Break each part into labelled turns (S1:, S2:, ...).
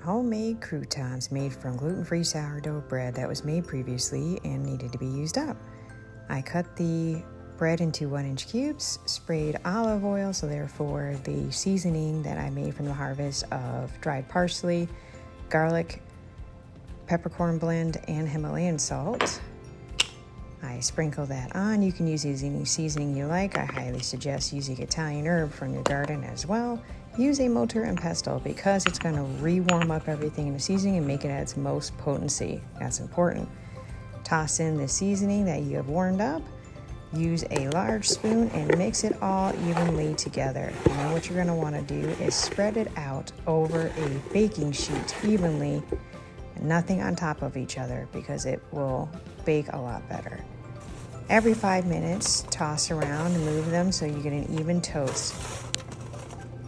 S1: homemade croutons made from gluten-free sourdough bread that was made previously and needed to be used up. I cut the bread into 1-inch cubes, sprayed olive oil, so therefore the seasoning that I made from the harvest of dried parsley, garlic, peppercorn blend, and Himalayan salt. I sprinkle that on. You can use any seasoning you like. I highly suggest using Italian herb from your garden as well. Use a mortar and pestle because it's going to re-warm up everything in the seasoning and make it at its most potency. That's important. Toss in the seasoning that you have warmed up. Use a large spoon and mix it all evenly together. And then what you're going to want to do is spread it out over a baking sheet evenly, nothing on top of each other, because it will bake a lot better. Every 5 minutes, toss around and move them so you get an even toast.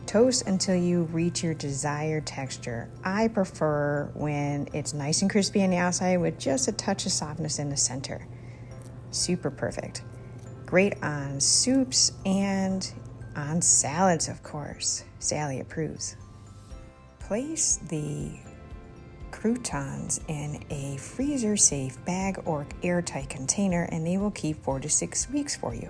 S1: Toast until you reach your desired texture. I prefer when it's nice and crispy on the outside with just a touch of softness in the center. Super perfect. Great on soups and on salads, of course. Sally approves. Place the croutons in a freezer-safe bag or airtight container, and they will keep 4 to 6 weeks for you.